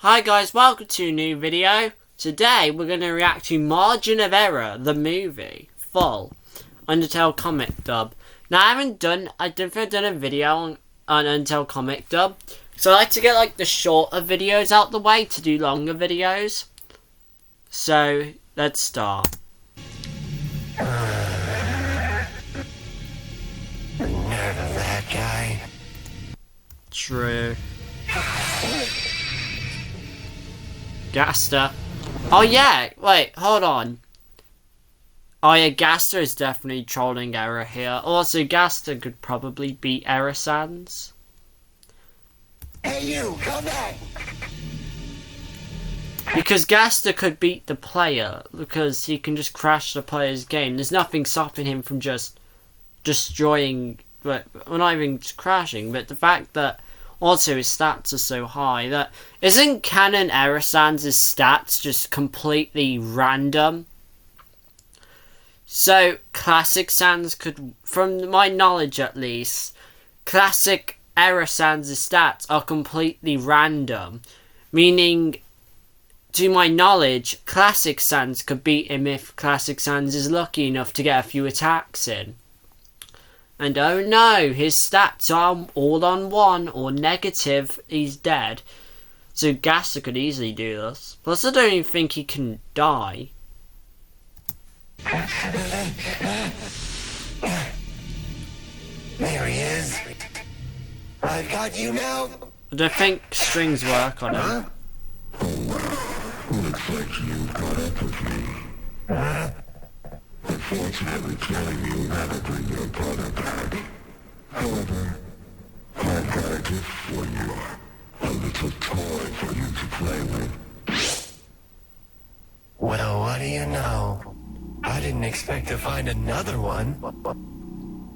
Hi guys, welcome to a new video. Today we're going to react to Margin of Error, the movie, full, Undertale Comic Dub. Now I don't think I've done a video on Undertale Comic Dub, so I like to get like the shorter videos out the way to do longer videos. So, let's start. Nerve of that guy. True. Gaster. Oh yeah, wait, hold on. Oh yeah, Gaster is definitely trolling Error here. Also, Gaster could probably beat Error Sans. Hey you, come back! Because Gaster could beat the player, because he can just crash the player's game. There's nothing stopping him from just destroying, well not even just crashing, but the fact that also his stats are so high that isn't Canon Error Sans' stats just completely random? So Classic Sans could, from my knowledge at least, Classic Error Sans' stats are completely random, meaning to my knowledge Classic Sans could beat him if Classic Sans is lucky enough to get a few attacks in. And oh no, his stats are all on 1 or negative, he's dead. So Gaster could easily do this. Plus I don't even think he can die. There he is. I've got you now. I don't think strings work on him. Huh? Looks like you caught up with me. Huh? Unfortunately, telling you how to bring your brother back. However, I've got a gift for you. A little toy for you to play with. Well, what do you know? I didn't expect to find another one.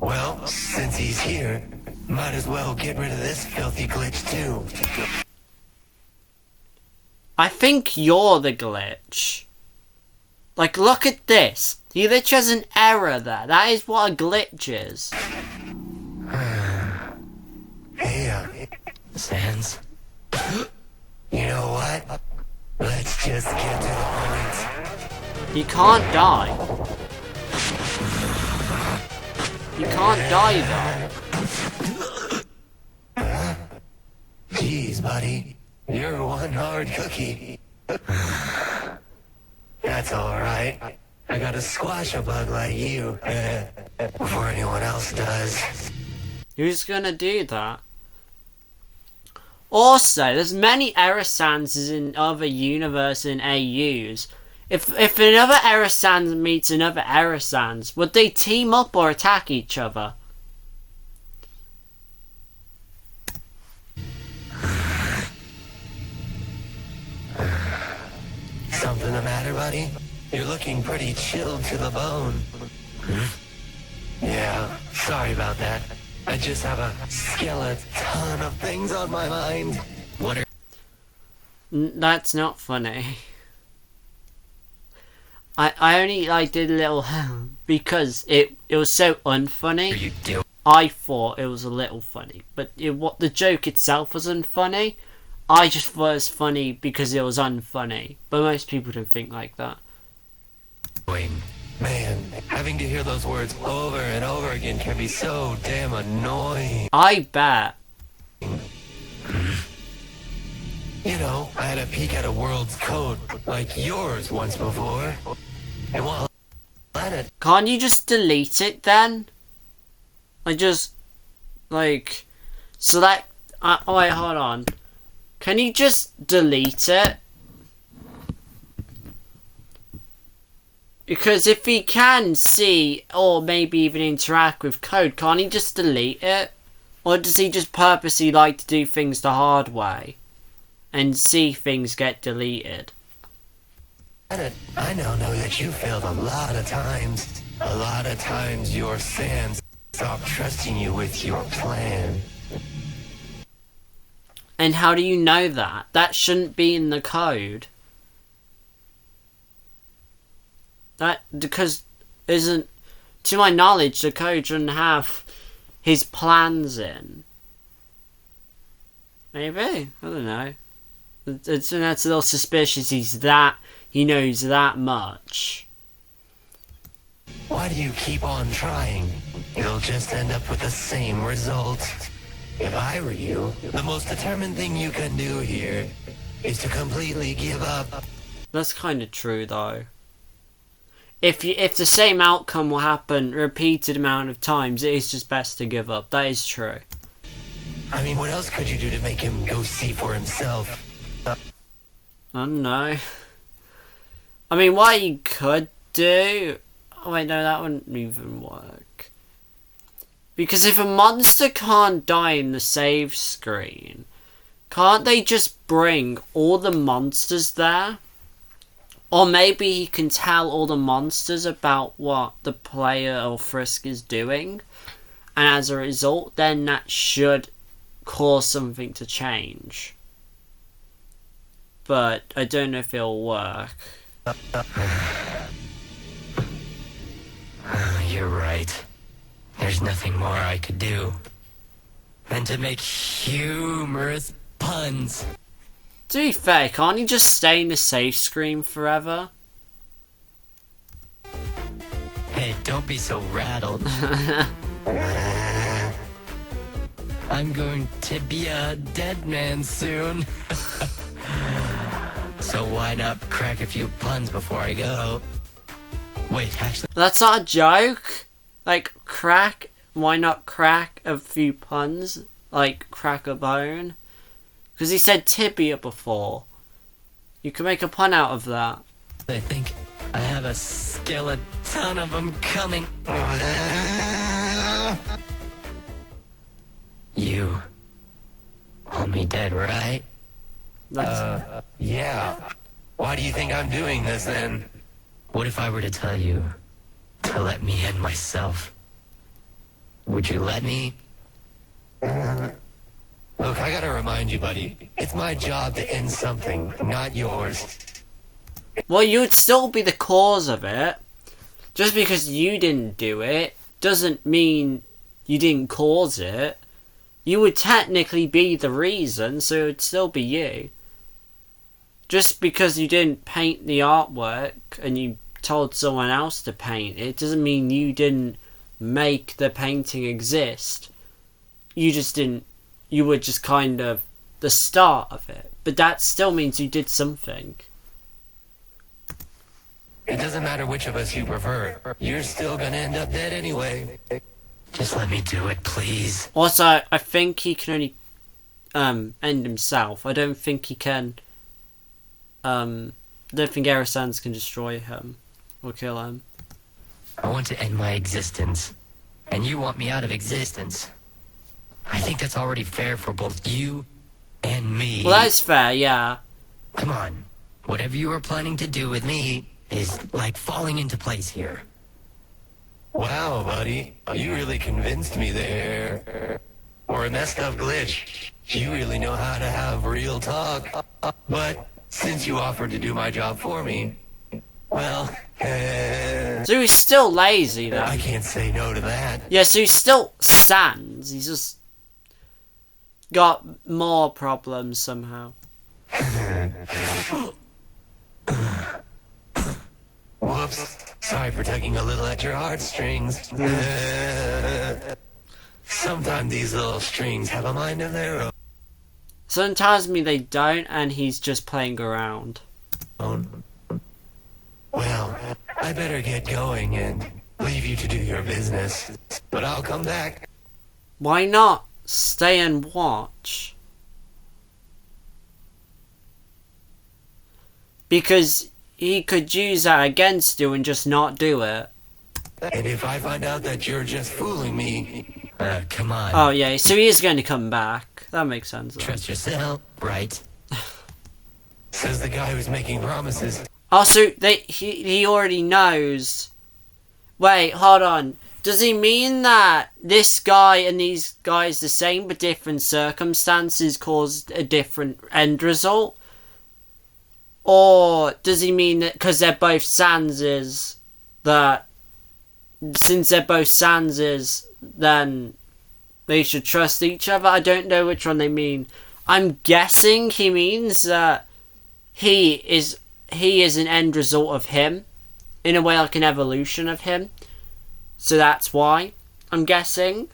Well, since he's here, might as well get rid of this filthy glitch too. I think you're the glitch. Like, look at this. He literally has an error there. That is what a glitch is. Hey, Sans. You know what? Let's just get to the point. He can't die. He can't die though. Jeez, buddy. You're one hard cookie. That's alright. I gotta squash a bug like you before anyone else does. Who's gonna do that? Also, there's many Error Sanses in other universes and AUs. If another Error Sans meets another Error Sans, would they team up or attack each other? Something the matter, buddy? You're looking pretty chilled to the bone. Yeah, sorry about that. I just have a skeleton of things on my mind. What are... That's not funny. I only like did a little because it was so unfunny. you doing? I thought it was a little funny, but what the joke itself was unfunny. I just thought it was funny because it was unfunny, but most people don't think like that. Man, having to hear those words over and over again can be so damn annoying. I bet. You know, I had a peek at a world's code like yours once before. And while at it, Can't you just delete it then? Like, select. Oh wait, hold on. Can you just delete it? Because if he can see, or maybe even interact with code, can't he just delete it? Or does he just purposely like to do things the hard way? And see things get deleted? I now know that you failed a lot of times. A lot of times your Sans stopped trusting you with your plan. And how do you know that? That shouldn't be in the code. Because isn't, to my knowledge, the code shouldn't have his plans in. Maybe, I don't know. That's a little suspicious. He knows that much. Why do you keep on trying? You'll just end up with the same result. If I were you, the most determined thing you can do here is to completely give up. That's kind of true, though. If the same outcome will happen repeated amount of times, it is just best to give up. That is true. I mean, what else could you do to make him go see for himself? I don't know. I mean, what you could do... Oh wait, no, that wouldn't even work. Because if a monster can't die in the save screen, can't they just bring all the monsters there? Or maybe he can tell all the monsters about what the player or Frisk is doing. And as a result, then that should cause something to change. But I don't know if it'll work. You're right. There's nothing more I could do than to make humorous puns. To be fair, can't you just stay in the safe screen forever? Hey, don't be so rattled. I'm going to be a dead man soon. So why not crack a few puns before I go? Wait, actually... That's not a joke? Like, crack? Why not crack a few puns? Like, crack a bone? Because he said tibia before. You can make a pun out of that. I think I have a skeleton of them coming. You want me dead, right? Yeah. Why do you think I'm doing this then? What if I were to tell you to let me end myself? Would you let me? Look, I gotta remind you, buddy. It's my job to end something, not yours. Well, you would still be the cause of it. Just because you didn't do it doesn't mean you didn't cause it. You would technically be the reason, so it would still be you. Just because you didn't paint the artwork and you told someone else to paint it doesn't mean you didn't make the painting exist. You just didn't. You were just kind of the start of it. But that still means you did something. It doesn't matter which of us you prefer. You're still gonna end up dead anyway. Just let me do it, please. Also, I think he can only end himself. I don't think he can... I don't think Aerosans can destroy him. Or kill him. I want to end my existence. And you want me out of existence. I think that's already fair for both you and me. Well, that's fair, yeah. Come on. Whatever you were planning to do with me is like falling into place here. Wow, buddy. You really convinced me there. Or a messed up glitch. You really know how to have real talk. But since you offered to do my job for me, well... So he's still lazy, though. I can't say no to that. Yeah, so he's still sans. He's just got more problems somehow. Whoops. Sorry for tugging a little at your heartstrings. Sometimes these little strings have a mind of their own. Someone tells me they don't, and he's just playing around. Well, I better get going and leave you to do your business. But I'll come back. Why not stay and watch? Because he could use that against you and just not do it. And if I find out that you're just fooling me... come on. Oh yeah, so he is going to come back. That makes sense. Though. Trust yourself, right? Says the guy who's making promises. Also, he already knows. Wait, hold on. Does he mean that this guy and these guys the same but different circumstances caused a different end result? Or does he mean that because they're both Sanses, that since they're both Sanses, then they should trust each other? I don't know which one they mean. I'm guessing he means that he is an end result of him. In a way, like an evolution of him. So that's why, I'm guessing.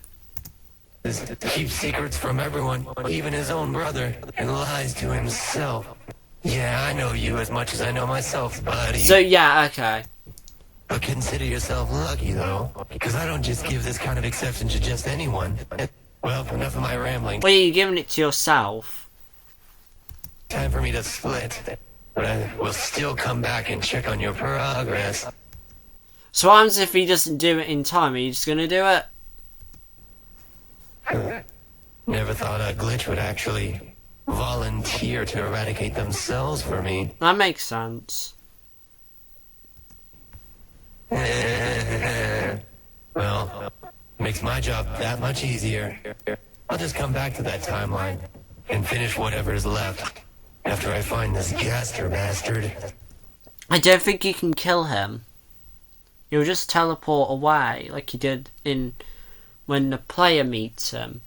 Keeps secrets from everyone, even his own brother, and lies to himself. Yeah, I know you as much as I know myself, buddy. So yeah, okay. But consider yourself lucky, though, because I don't just give this kind of exception to just anyone. Well, enough of my rambling. Well, you're giving it to yourself. Time for me to split. But I will still come back and check on your progress. So what happens if he doesn't do it in time? Are you just gonna do it? Never thought a glitch would actually volunteer to eradicate themselves for me. That makes sense. Well, makes my job that much easier. I'll just come back to that timeline and finish whatever is left after I find this Gaster bastard. I don't think you can kill him. He'll just teleport away like he did in when the player meets him.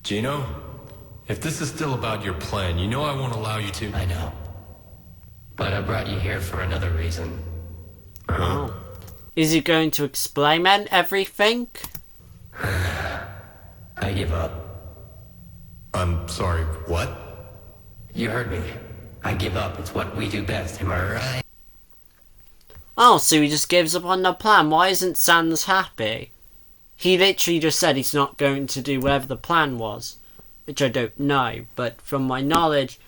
Gino, if this is still about your plan, you know I won't allow you to... I know. But I brought you here for another reason. Oh. Is he going to explain everything? I give up. I'm sorry, what? You heard me. I give up. It's what we do best, am I right? Oh, so he just gives up on the plan. Why isn't Sans happy? He literally just said he's not going to do whatever the plan was. Which I don't know. But from my knowledge,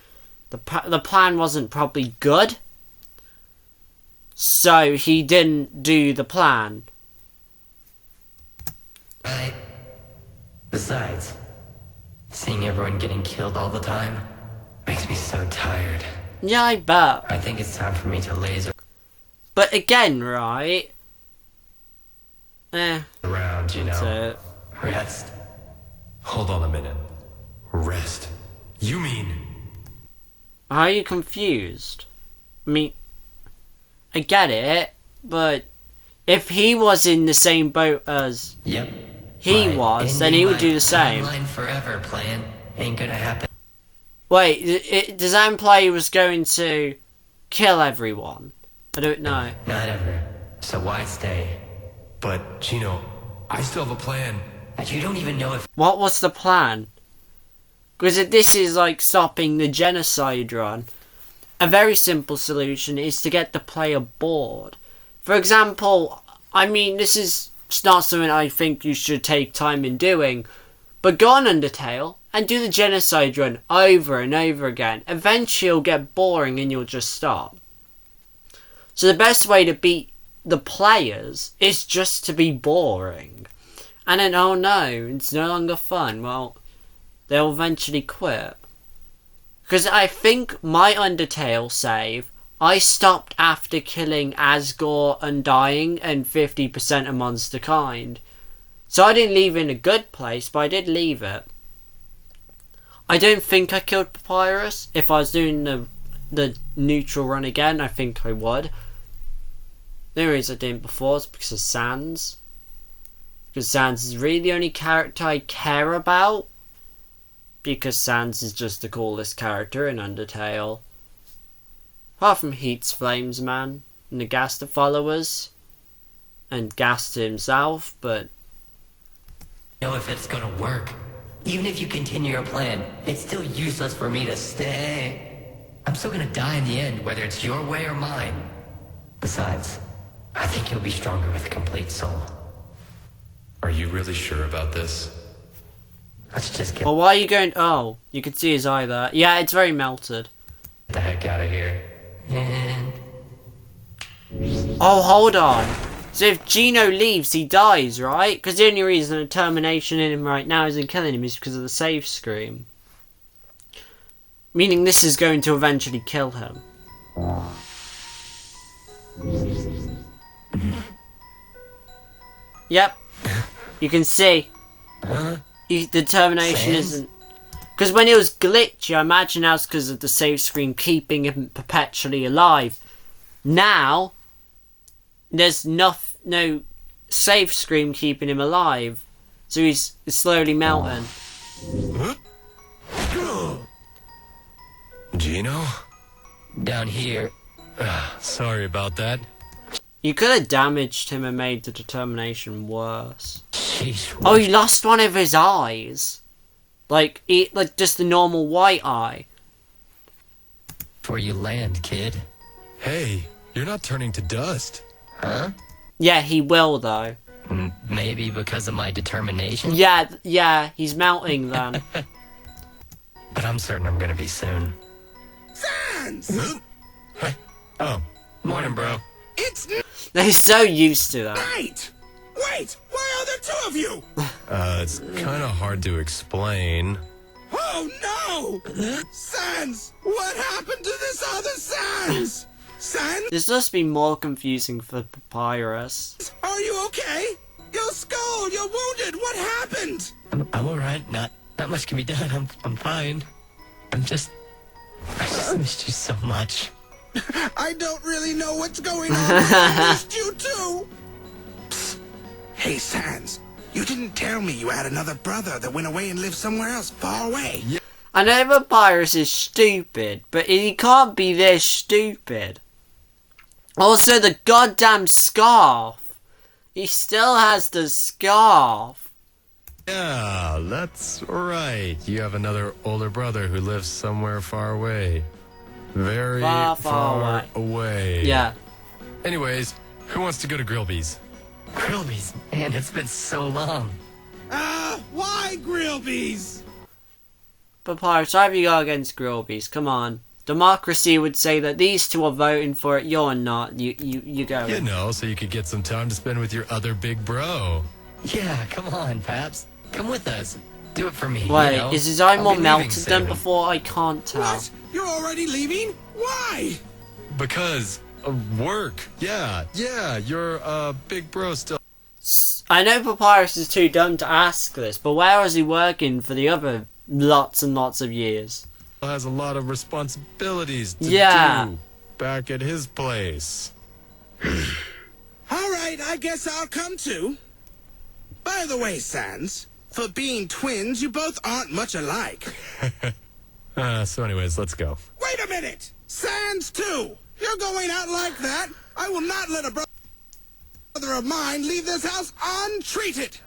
the plan wasn't probably good. So he didn't do the plan. Right. Besides, seeing everyone getting killed all the time makes me so tired. Yeah, I bet. I think it's time for me to laser But again, right? around, you That's know. it. Rest. Hold on a minute. Rest. You mean... Are you confused? I mean, I get it, but if he was in the same boat as Yep. he was, then he would do the same. Timeline forever plan ain't gonna happen. Wait, does that imply he was going to kill everyone? I don't know. Not ever. So why stay? But, Gino, I still have a plan. And you don't even know if What was the plan? Because this is like stopping the genocide run. A very simple solution is to get the player bored. For example, I mean, this is not something I think you should take time in doing, but go on Undertale and do the genocide run over and over again. Eventually it'll get boring and you'll just stop. So the best way to beat the players is just to be boring. And then, oh no, it's no longer fun. Well, they'll eventually quit. Because I think my Undertale save, I stopped after killing Asgore, Undying, and 50% of Monster Kind. So I didn't leave in a good place, but I did leave it. I don't think I killed Papyrus. If I was doing the neutral run again, I think I would. The only reason I didn't before is because of Sans. Because Sans is really the only character I care about. Because Sans is just the coolest character in Undertale. Apart from Heat's Flames Man and the Gaster followers. And Gaster himself, but... know if it's gonna work. Even if you continue your plan, it's still useless for me to stay. I'm still gonna die in the end, whether it's your way or mine. Besides, I think you'll be stronger with a complete soul. Are you really sure about this? Let's just get Well, why are you going... Oh, you can see his eye there. Yeah, it's very melted. the heck out of here. And Oh, hold on. So if Gino leaves, he dies, right? Because the only reason the termination in him right now isn't killing him is because of the save screen. Meaning this is going to eventually kill him. Yep. You can see. The termination isn't... Because when it was glitchy, I imagine that was because of the save screen keeping him perpetually alive. Now, there's no safe screen keeping him alive. So he's slowly melting. Gino? Down here. Sorry about that. You could have damaged him and made the determination worse. Sheesh. Oh, he lost one of his eyes. Like just the normal white eye. Before you land, kid. Hey, you're not turning to dust. Huh? Yeah, he will though. Maybe because of my determination? Yeah, he's melting then. But I'm certain I'm gonna be soon. Sans! Hey. Oh, morning, bro. It's They're so used to that. night! Wait, why are there two of you? It's kind of hard to explain. Oh no! Sans! What happened to this other Sans? Sans? This must be more confusing for Papyrus. Are you okay? Your skull, you're wounded, what happened? I'm alright. Not much can be done. I'm fine. I just missed you so much. I don't really know what's going on, but I missed you too! Psst. Hey Sans, you didn't tell me you had another brother that went away and lived somewhere else far away. I know Papyrus is stupid, but he can't be this stupid. Also, the goddamn scarf. He still has the scarf. Yeah, that's right. You have another older brother who lives somewhere far away. Very Far away. Yeah. Anyways, who wants to go to Grillby's? Grillby's, man, it's been so long. Why Grillby's? Papyrus, what have you got against Grillby's? Come on. Democracy would say that these two are voting for it, you're not. You go. You know, so you could get some time to spend with your other big bro. Yeah, come on, Paps. Come with us. Do it for me. Wait, you know? is his eye I'll more be leaving melted than soon. before? I can't tell. What? You're already leaving? Why? Because of work. Yeah, your big bro still I know Papyrus is too dumb to ask this, but where was he working for the other lots and lots of years? has a lot of responsibilities to Yeah. do back at his place. All right, I guess I'll come too. By the way, Sans, for being twins, you both aren't much alike. So anyways, let's go. Wait a minute! Sans too! You're going out like that? I will not let a brother of mine leave this house untreated!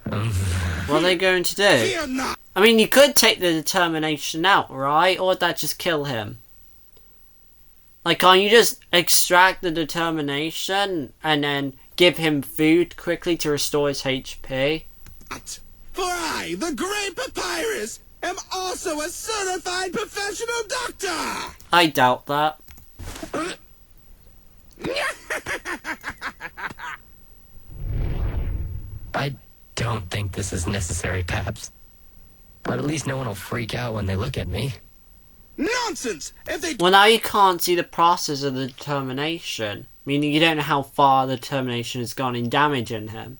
What are they going to do? Fear not! I mean, you could take the determination out, right? Or would that just kill him? Like, can't you just extract the determination and then give him food quickly to restore his HP? For I, the great Papyrus, am also a certified professional doctor! I doubt that. I don't think this is necessary, Paps. But at least no one will freak out when they look at me. Nonsense! If they Well, now you can't see the process of the determination. Meaning you don't know how far the determination has gone in damaging him.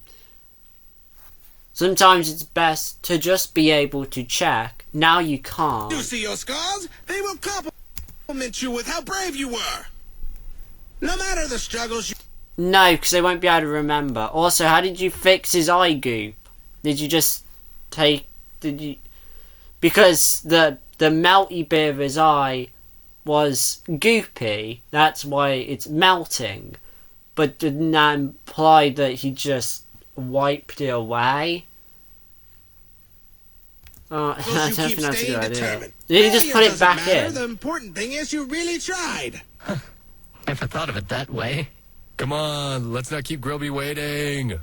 Sometimes it's best to just be able to check. Now you can't. do see your scars, they will compliment you with how brave you were. No matter the struggles you... No, because they won't be able to remember. Also, how did you fix his eye goop? Did you just take... Did you... Because the melty bit of his eye was goopy. That's why it's melting. But didn't that imply that he just wiped it away? Oh, I you don't keep think that's a staying good idea. determined. Did he just Failure put it doesn't back matter. in? The important thing is you really tried. Never thought of it that way. Come on, let's not keep Grillby waiting.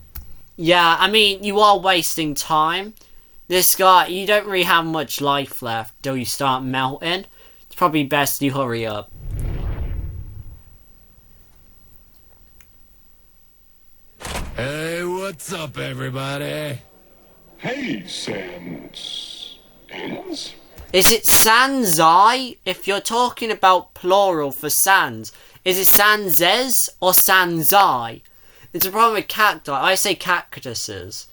Yeah, I mean, you are wasting time. This guy, you don't really have much life left till you start melting. It's probably best you hurry up. Hey, what's up, everybody? Hey, Sans. Ends? Is it Sansai? If you're talking about plural for sans, is it Sanses or Sansai? It's a problem with cacti. I say cactuses.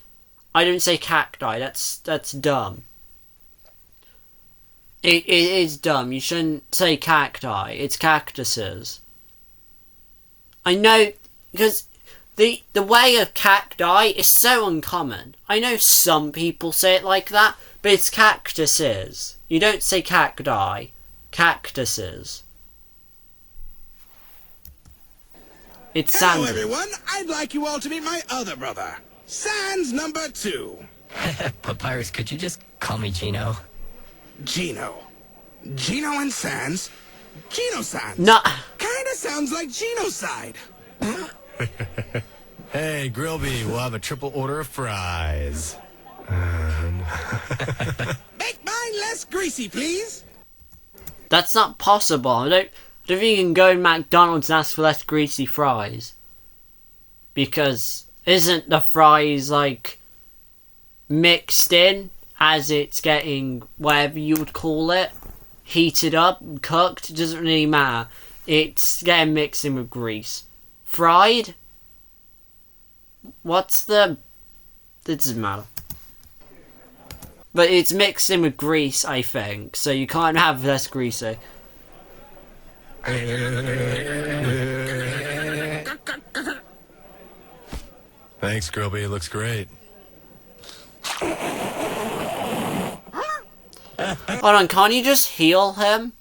I don't say cacti. That's dumb. It is dumb. You shouldn't say cacti. It's cactuses. I know, because the way of cacti is so uncommon. I know some people say it like that, but it's cactuses. You don't say cacti. Cactuses. It's Hello, Sans. everyone. I'd like you all to meet my other brother, Sans number 2. Papyrus, could you just call me Gino? Gino. Gino and Sans? Gino-sans. No. Kinda sounds like genocide. Hey, Grillby, we'll have a triple order of fries. Make mine less greasy, please. That's not possible. I don't think you can go to McDonald's and ask for less greasy fries. Because isn't the fries like mixed in as it's getting whatever you would call it? Heated up, cooked, it doesn't really matter. It's getting mixed in with grease. Fried? It doesn't matter. But it's mixed in with grease, I think, so you can't have less greasy. Thanks, Grillby. It looks great. Hold on, can't you just heal him?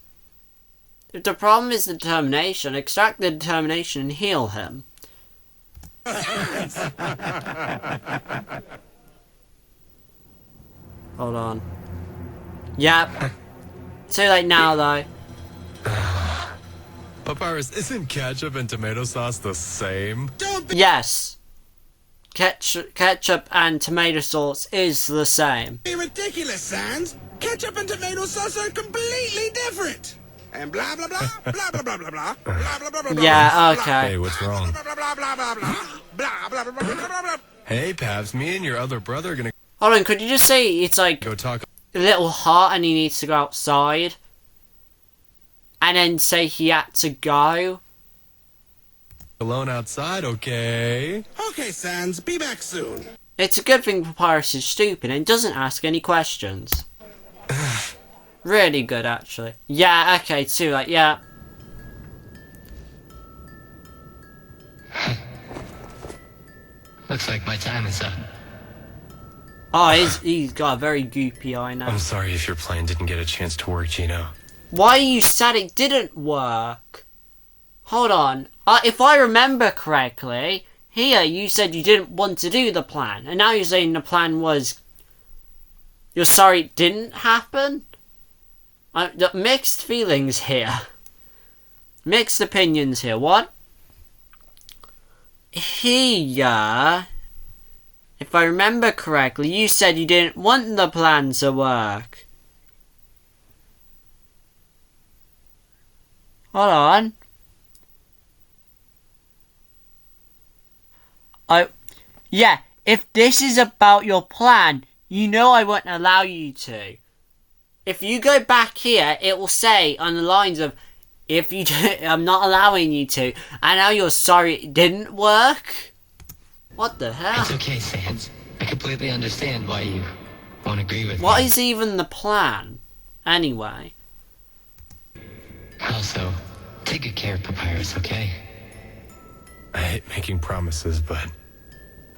If the problem is the determination, extract the determination and heal him. Hold on. Yep. Too late now, though. Papyrus, isn't ketchup and tomato sauce the same? Don't be Yes. Ketchup and tomato sauce is the same. ridiculous, Sans. Ketchup and tomato sauce are completely different. And blah, blah, blah, blah, blah, blah, blah, blah, blah, blah, blah, blah, Yeah, blah, okay. Hey, what's wrong? blah, blah, blah, blah, blah, blah, blah, blah, blah, blah, blah, blah. Hey, Pabs, me and your other brother are gonna Hold on, could you just say it's like go talk a little hot and he needs to go outside? And then say he had to go? alone outside, okay? Okay, Sans, be back soon. It's a good thing Papyrus is stupid and doesn't ask any questions. Really good, actually. Yeah, okay, too, like, yeah. Looks like my time is up. Oh, he's got a very goopy eye now. I'm sorry if your plan didn't get a chance to work, Gino. Why you said it didn't work? Hold on. If I remember correctly, here you said you didn't want to do the plan, and now you're saying the plan was... You're sorry it didn't happen? Mixed feelings here. Mixed opinions here. What? Here... If I remember correctly, you said you didn't want the plan to work. Hold on. Yeah, if this is about your plan, you know I won't allow you to. If you go back here, it will say on the lines of, if you do, I'm not allowing you to, and now you're sorry it didn't work? What the hell? It's okay, Sans. I completely understand why you won't agree with What me. is even the plan? Anyway. Also, take good care of Papyrus, okay? I hate making promises, but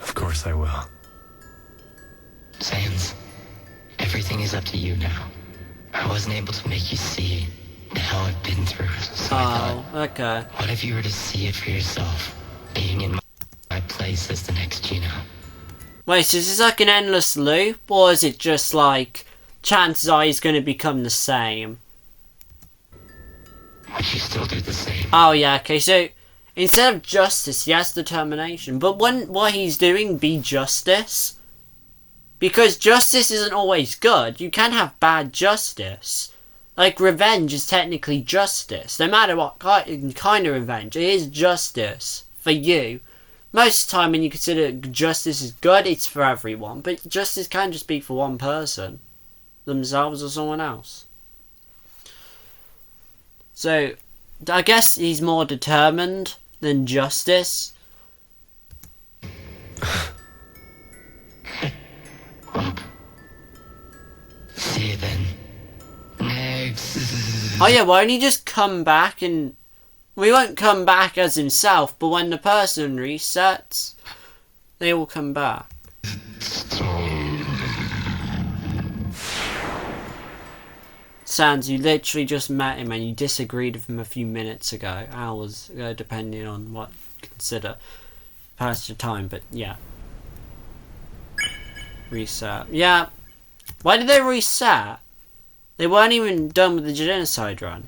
of course I will. Sans, everything is up to you now. I wasn't able to make you see the hell I've been through, so I Oh, thought, okay. what if you were to see it for yourself, being in my place as the next Gino? Wait, so is this like an endless loop? Or is it just like, chances are he's going to become the same? Would you still do the same? Oh yeah, okay, so instead of justice, he has determination. But wouldn't what he's doing be justice? Because justice isn't always good. You can have bad justice. Like, revenge is technically justice. No matter what kind of revenge, it is justice for you. Most of the time when you consider justice is good, it's for everyone. But justice can just be for one person. Themselves or someone else. So, I guess he's more determined than justice. See you then. Next. Oh yeah, why don't you just come back and... We won't come back as himself, but when the person resets, they will come back. Sans, you literally just met him and you disagreed with him a few minutes ago, hours ago, depending on what you consider past your time, but yeah. Reset. Yeah. Why did they reset? They weren't even done with the genocide run.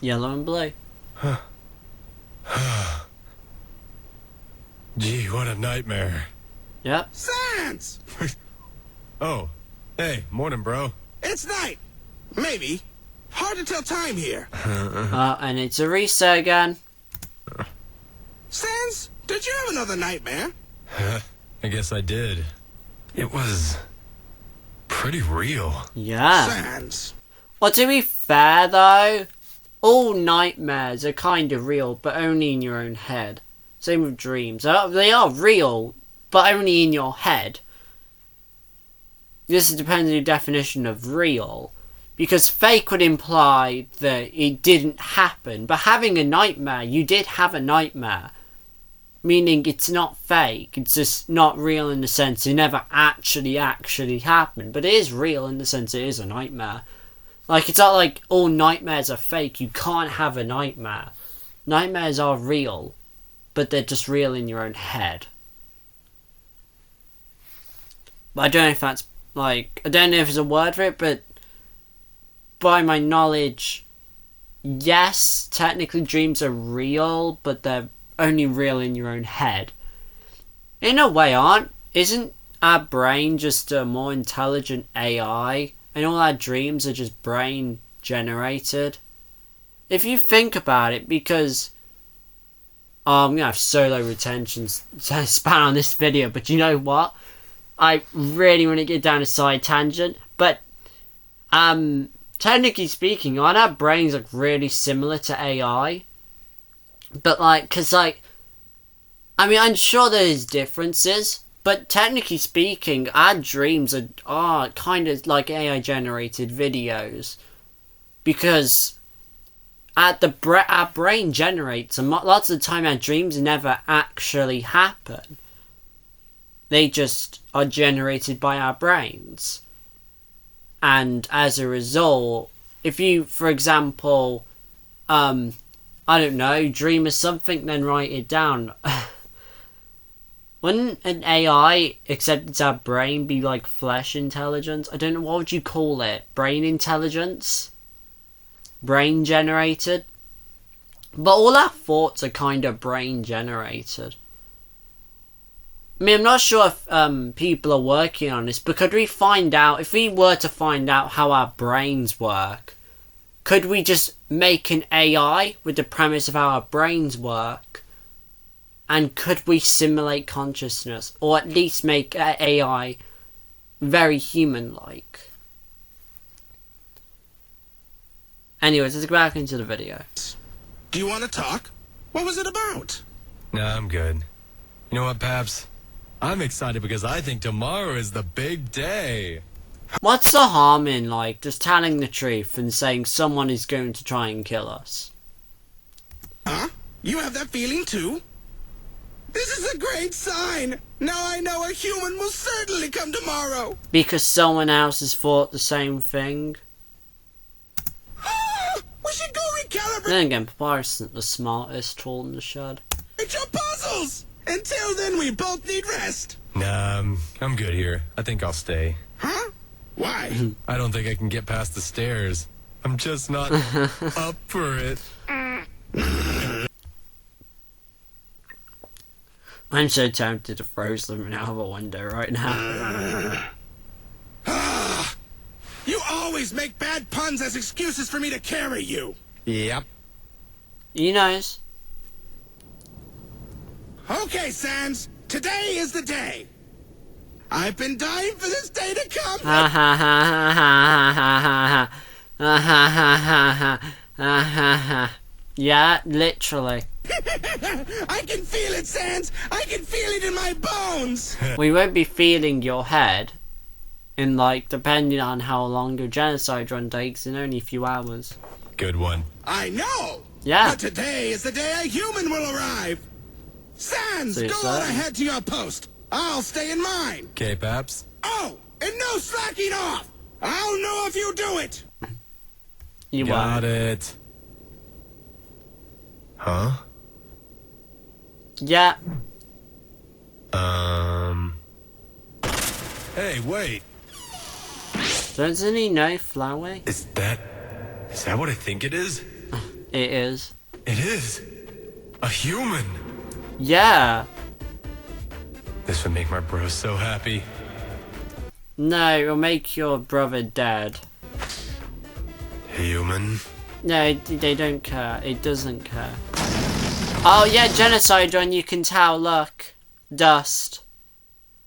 Yellow and blue. Gee, what a nightmare. Yep. Sans! Oh, hey, morning, bro. It's night. Maybe. Hard to tell time here. And it's a reset again. Sans, did you have another nightmare? I guess I did. It was pretty real. Yeah. Sans. Well, to be fair though, all nightmares are kind of real, but only in your own head. Same with dreams. They are real, but only in your head. This depends on your definition of real. Because fake would imply that it didn't happen. But having a nightmare, you did have a nightmare. Meaning it's not fake. It's just not real in the sense it never actually happened. But it is real in the sense it is a nightmare. Like, it's not like all nightmares are fake. You can't have a nightmare. Nightmares are real. But they're just real in your own head. But I don't know if that's, like... I don't know if there's a word for it, but... by my knowledge, yes, technically dreams are real, but they're only real in your own head. In a way, isn't our brain just a more intelligent AI? And all our dreams are just brain generated? If you think about it, because... I'm going to have so low retention span on this video, but you know what? I really want to get down a side tangent, but... technically speaking, aren't our brains like really similar to AI? But like, cause like, I mean, I'm sure there's differences, but technically speaking, our dreams are kind of like AI generated videos, because our brain generates them. Lots of the time, our dreams never actually happen. They just are generated by our brains. And as a result, if you, for example, I don't know, dream of something, then write it down. Wouldn't an AI, except it's our brain, be like flesh intelligence? I don't know, what would you call it? Brain intelligence? Brain generated? But all our thoughts are kind of brain generated. I mean, I'm not sure if people are working on this, but could we find out, if we were to find out how our brains work, could we just make an AI with the premise of how our brains work? And could we simulate consciousness? Or at least make AI very human-like? Anyways, let's go back into the video. Do you want to talk? What was it about? Nah, I'm good. You know what, Paps? I'm excited because I think tomorrow is the big day. What's the harm in, like, just telling the truth and saying someone is going to try and kill us? Huh? You have that feeling too? This is a great sign! Now I know a human will certainly come tomorrow! Because someone else has thought the same thing? We should go recalibrate Then again, Papyrus isn't the smartest tool in the shed. your puzzles! Until then, we both need rest! Nah, I'm good here. I think I'll stay. Huh? Why? I don't think I can get past the stairs. I'm just not up for it. I'm so tempted to throw something out of a window right now. You always make bad puns as excuses for me to carry you! Yep. He knows. Okay, Sans. Today is the day. I've been dying for this day to come. Ha ha ha ha ha ha ha ha ha ha ha ha ha. Yeah, literally. I can feel it, Sans. I can feel it in my bones. We won't be feeling your head in, like, depending on how long your genocide run takes, in only a few hours. Good one. I know! Yeah. But today is the day a human will arrive! Sans, So you go say? on ahead to your post. I'll stay in mine. Okay, Paps. Oh, and no slacking off! I'll know if you do it! You Got won't. it. Huh? Yeah. Hey, wait. Doesn't he know Flowey? Is that what I think it is? It is. It is. A human. Yeah. This would make my bro so happy. No, it'll make your brother dead. Human. No, they don't care. It doesn't care. Oh yeah, genocide run, you can tell, look. Dust.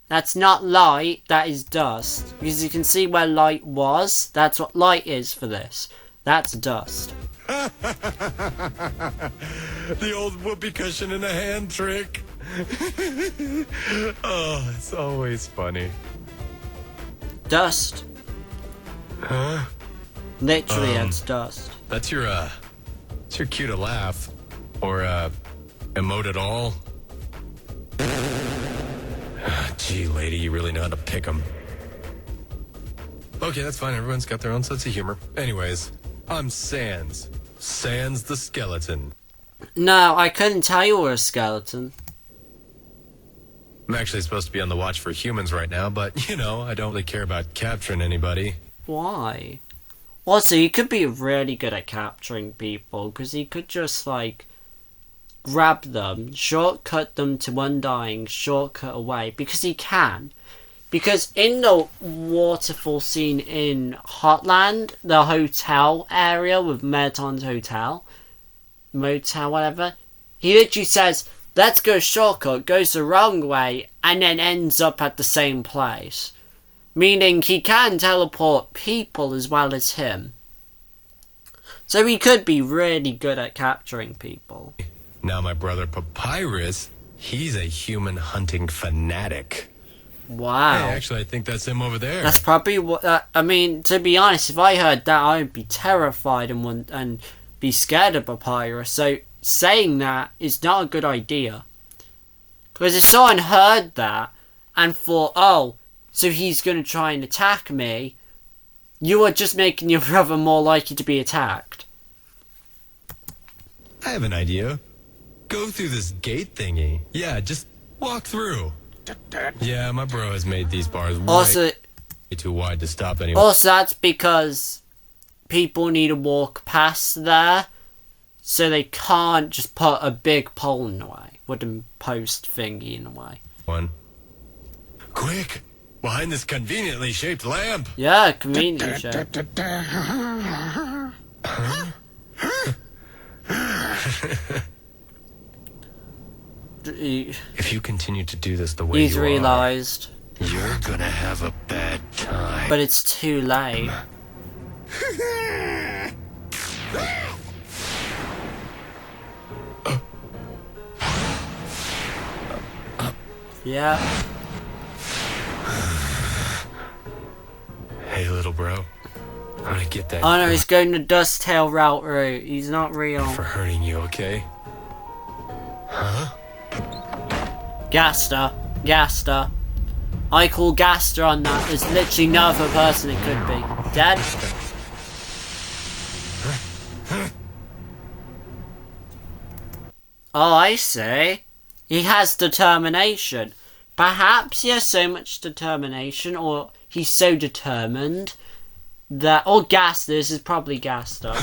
That's not light, that is dust. Because you can see where light was. That's what light is for this. That's dust. The old whoopee cushion in a hand trick. Oh, it's always funny. Dust. Huh? Literally, it's dust. That's your cue to laugh. Or, emote at all. Gee, lady, you really know how to pick 'em. Okay, that's fine. Everyone's got their own sense of humor. Anyways, I'm Sans. Sans the skeleton. No, I couldn't tell you were a skeleton. I'm actually supposed to be on the watch for humans right now, but, you know, I don't really care about capturing anybody. Why? Also, he could be really good at capturing people, because he could just, like, grab them, shortcut them to undying, shortcut away, because he can. Because in the waterfall scene in Hotland, the hotel area with Merton's hotel, motel, whatever, he literally says, let's go shortcut, goes the wrong way, and then ends up at the same place. Meaning he can teleport people as well as him. So he could be really good at capturing people. Now my brother Papyrus, he's a human hunting fanatic. Wow. Hey, actually, I think that's him over there. That's probably what... I mean, to be honest, if I heard that, I would be terrified and be scared of Papyrus. So saying that is not a good idea. Because if someone heard that and thought, oh, so he's going to try and attack me, you are just making your brother more likely to be attacked. I have an idea. Go through this gate thingy. Yeah, just walk through. Yeah, my bro has made these bars Also, way too wide to stop anyone. also, that's because people need to walk past there, so they can't just put a big pole in the way, wooden post thingy in the way. Quick! Behind this conveniently shaped lamp! Yeah, convenient shit. If you continue to do this the way He's you realised, You're gonna have a bad time. but it's too late. Yeah. Hey, little bro. I'm gonna get that Oh no, he's going the Dust Tail route. He's not real. for hurting you, okay? Huh? Gaster. Gaster. I call Gaster on that. There's literally no other person it could be. Dead? Oh, I see. He has determination. Perhaps he has so much determination, or he's so determined that... Or Gaster, this is probably Gaster.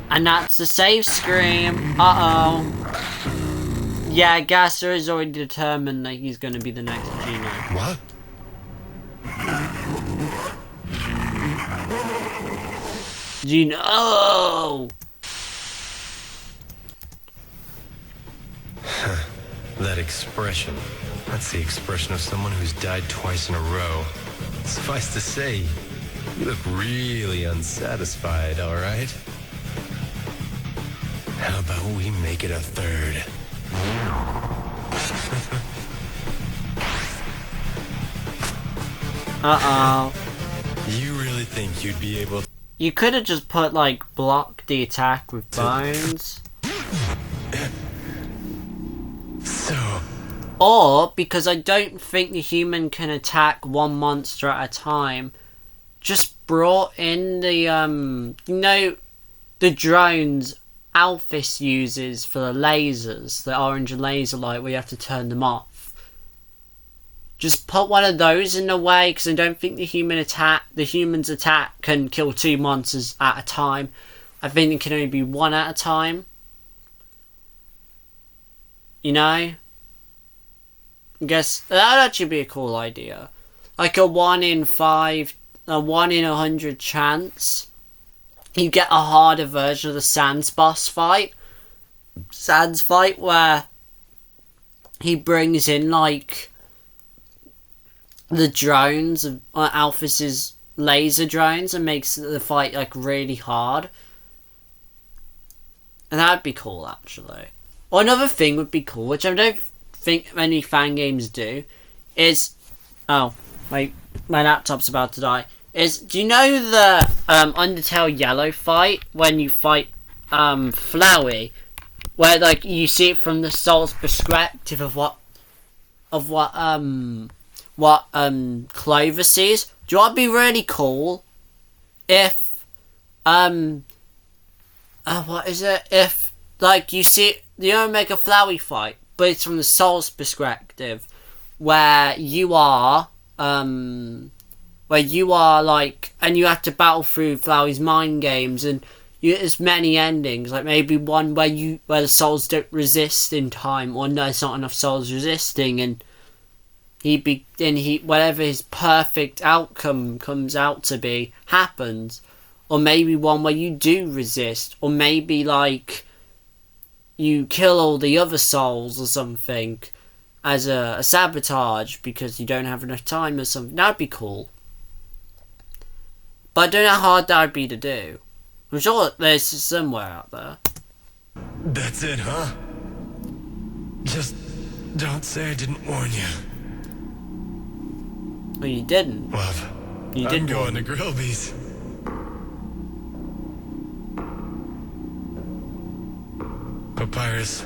And that's the save scream. Uh-oh. Yeah, Gaster is already determined that he's going to be the next Gino. What? Gino! Oh! That expression. That's the expression of someone who's died twice in a row. Suffice to say, you look really unsatisfied, alright? How about we make it a third? Uh-oh. You really think you'd be able to... You could have just put, like, block the attack with bones. So... Or, because I don't think the human can attack one monster at a time, just brought in the, you know, the drones Alphys uses for the lasers, the orange laser light where you have to turn them off. Just put one of those in the way, because I don't think the human's attack can kill 2 monsters at a time. I think it can only be 1 at a time. You know? I guess that'd actually be a cool idea. Like a 1 in 5, a 1 in 100 chance. You get a harder version of the Sans boss fight. Sans fight where he brings in, like, the drones, Alphys's laser drones, and makes the fight, like, really hard. And that'd be cool, actually. Or another thing would be cool, which I don't think many fan games do, is... Oh, my laptop's about to die. Do you know the Undertale Yellow fight, when you fight Flowey, where, like, you see it from the soul's perspective of what Clover sees? Do you want to be really cool if what is it? If, like, you see the Omega Flowey fight, but it's from the soul's perspective, where you are like, and you have to battle through Flowey's mind games, and there's many endings, like maybe one where the souls don't resist in time, or there's not enough souls resisting, and whatever his perfect outcome comes out to be happens, or maybe one where you do resist, or maybe like you kill all the other souls or something as a sabotage because you don't have enough time or something. That'd be cool. But I don't know how hard that would be to do. I'm sure there's somewhere out there. That's it, huh? Just don't say I didn't warn you. Well, you didn't. Well, You I'm didn't. going to Grillby's. Papyrus,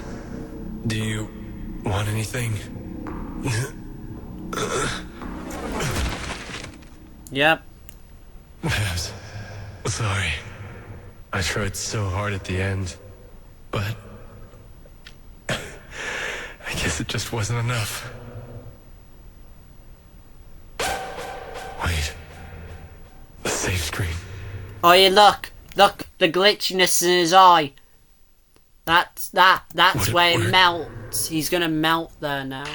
do you want anything? Yep. Babs, sorry. I tried so hard at the end, but I guess it just wasn't enough. Wait. The save screen. Oh yeah, look, the glitchiness in his eye. That's Would where it it work? melts. He's gonna melt there now.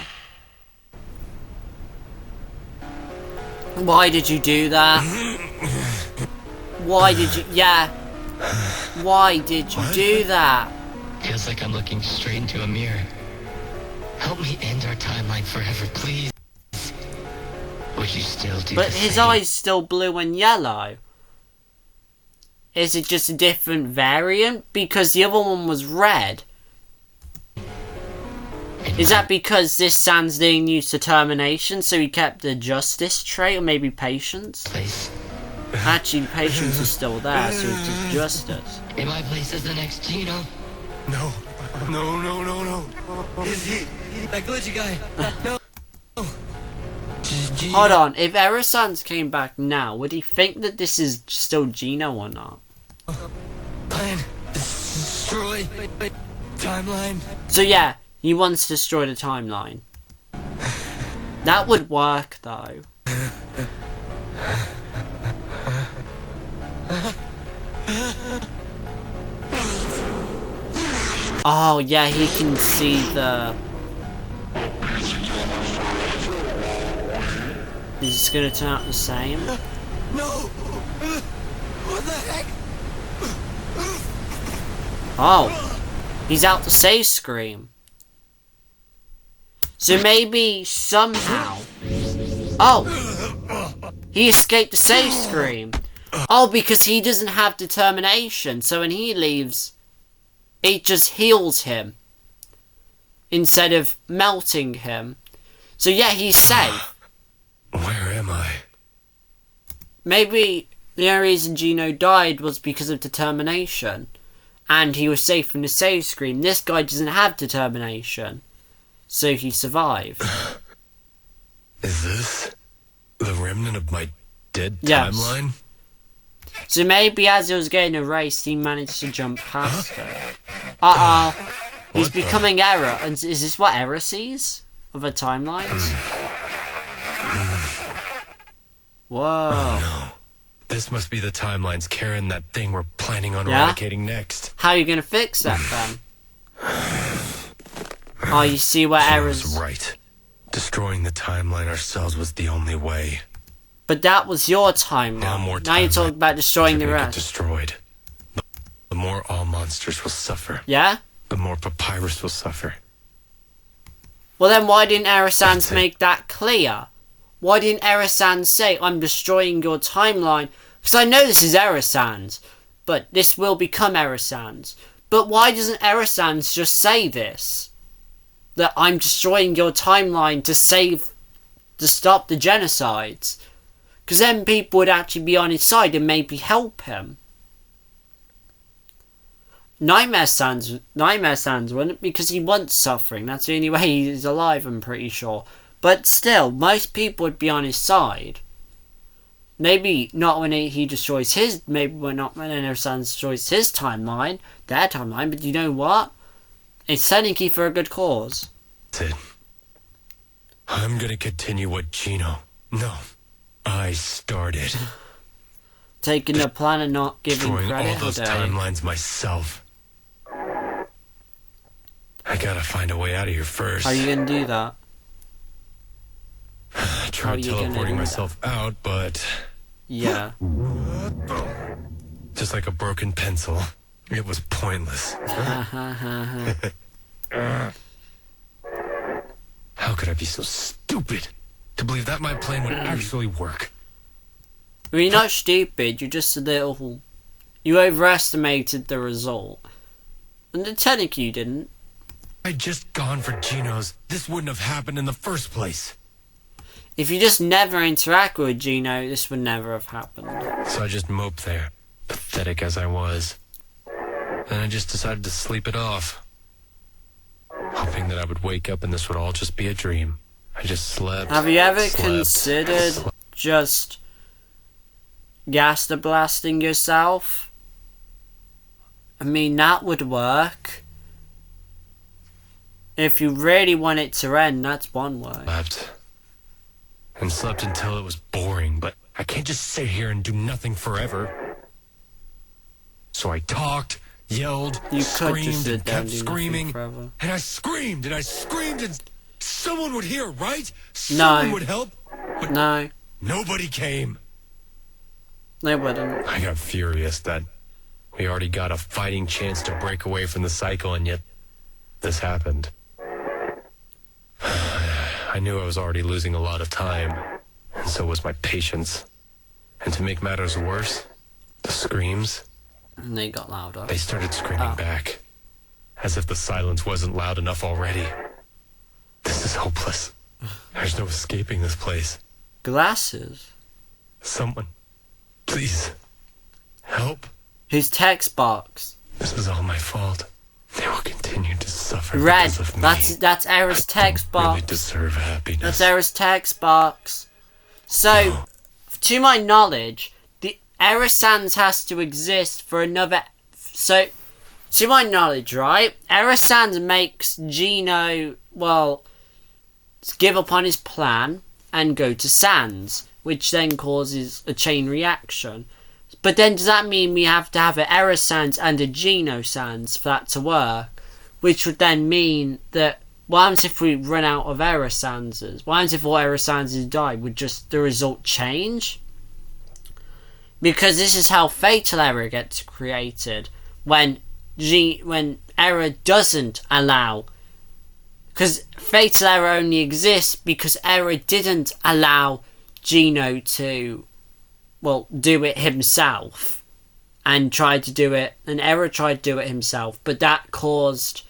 Why did you do that? Why did you? Yeah. Why did you do that? Feels like I'm looking straight into a mirror. Help me end our timeline forever, please. Would you still do But the his same? eye's still blue and yellow. Is it just a different variant? Because the other one was red. Is that because this Sans didn't use determination, so he kept the justice trait, or maybe patience? Place. Actually, patience is still there, so it's just justice. In my place is the next Gino. No. That glitchy guy. No. Hold on, if Erasans came back now, would he think that this is still Gino or not? Plan. Destroy. Timeline. So yeah, he wants to destroy the timeline. That would work, though. Oh yeah, he can see the... Is this gonna turn out the same? No. What the heck? Oh, he's out to save Scream. So maybe somehow... Oh, he escaped the save Scream. Oh, because he doesn't have determination, so when he leaves, it just heals him instead of melting him. So yeah, he's safe. Where am I? maybe the only reason Gino died was because of determination. And he was safe from the save screen. This guy doesn't have determination. So he survived. Is this the remnant of my dead Yes. timeline? So maybe as he was getting erased, he managed to jump past it. Uh-oh. He's What the- becoming Error. And is this what Error sees? Of a timeline? Whoa. No. This must be the timelines carrying that thing we're planning on Yeah? eradicating next. How are you going to fix that then? Oh, you see where I Error's... was right. Destroying the timeline ourselves was the only way. But that was your timeline. Now more Now you're talking timelines about destroying are the gonna get rest. destroyed. The more all monsters will suffer, Yeah? the more Papyrus will suffer. Well then why didn't Error-sans That's it. make that clear? Why didn't Error-sans say, I'm destroying your timeline? Because I know this is Error-sans, but this will become Error-sans. But why doesn't Error-sans just say this? That I'm destroying your timeline to stop the genocides? Because then people would actually be on his side and maybe help him. Nightmare Sans wouldn't, because he wants suffering. That's the only way he's alive, I'm pretty sure. But still, most people would be on his side. Maybe not when he destroys his, maybe not when Error-sans destroys his timeline, their timeline, but you know what? It's technically for a good cause. That's it. I'm gonna continue what I started. Taking the plan and not giving Destroying credit. all those How dare you. timelines myself. I gotta find a way out of here first. How are you gonna do that? I how are tried you gonna teleporting do myself out, but Yeah. just like a broken pencil, it was pointless. How could I be so stupid to believe that my plan would actually work? Well, you're not stupid, you're just a little... You overestimated the result. And technically you didn't. I'd just gone for Geno's. This wouldn't have happened in the first place. If you just never interact with Gino, this would never have happened. So I just moped there, pathetic as I was. Then I just decided to sleep it off, hoping that I would wake up and this would all just be a dream. I just slept. Have you ever slept, considered slept. just gaster blasting yourself? I mean, that would work. If you really want it to end, that's one way. Slept. And slept until it was boring, but I can't just sit here and do nothing forever. So I talked, yelled, You could just screamed, sit and there and kept do nothing screaming. forever. And I screamed, and someone would hear, right? No. Someone would help. But No, nobody came. they wouldn't. I got furious that we already got a fighting chance to break away from the cycle, and yet this happened. I knew I was already losing a lot of time, and so was my patience. And to make matters worse, the screams, And they got louder. they started screaming Oh. back, as if the silence wasn't loud enough already. This is hopeless. There's no escaping this place. Glasses? Someone, please, help. Whose text box? This is all my fault. They will continue to suffer Red. because of me. That's Era's text Don't really box. deserve happiness. That's Era's text box. So, to my knowledge, the Erasans has to exist for another... So, to my knowledge, right? Erasans makes Gino, well, give up on his plan and go to Sans, which then causes a chain reaction. But then does that mean we have to have an Erasans and a Gino Sans for that to work? Which would then mean that what happens if we run out of Erasanses? What happens if all Erasanses die? Would just the result change? Because this is how Fatal Error gets created. When Error doesn't allow... Because Fatal Error only exists because Error didn't allow Gino to... well, do it himself. And tried to do it... And Error tried to do it himself. But that caused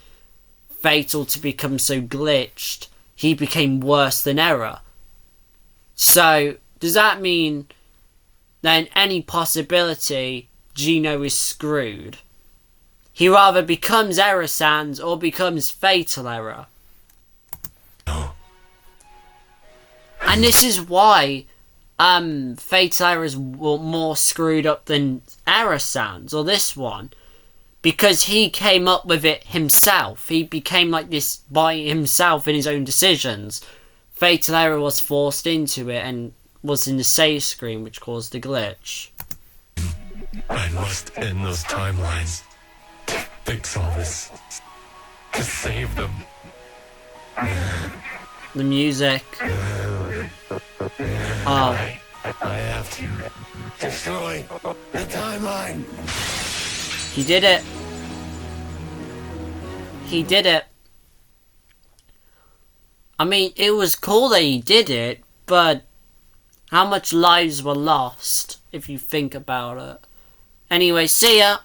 Fatal to become so glitched, he became worse than Error. So, does that mean then any possibility Gino is screwed. He either becomes Error Sans or becomes Fatal Error. No. And this is why Fatal Error is more screwed up than Error Sans, or this one. Because he came up with it himself. He became like this by himself in his own decisions. Fatal Error was forced into it and was in the save screen, which caused the glitch. I must end those timelines. To fix all this. To save them. The music. Oh. I have to destroy the timeline. He did it. He did it. I mean, it was cool that he did it, but how much lives were lost, if you think about it. Anyway, see ya!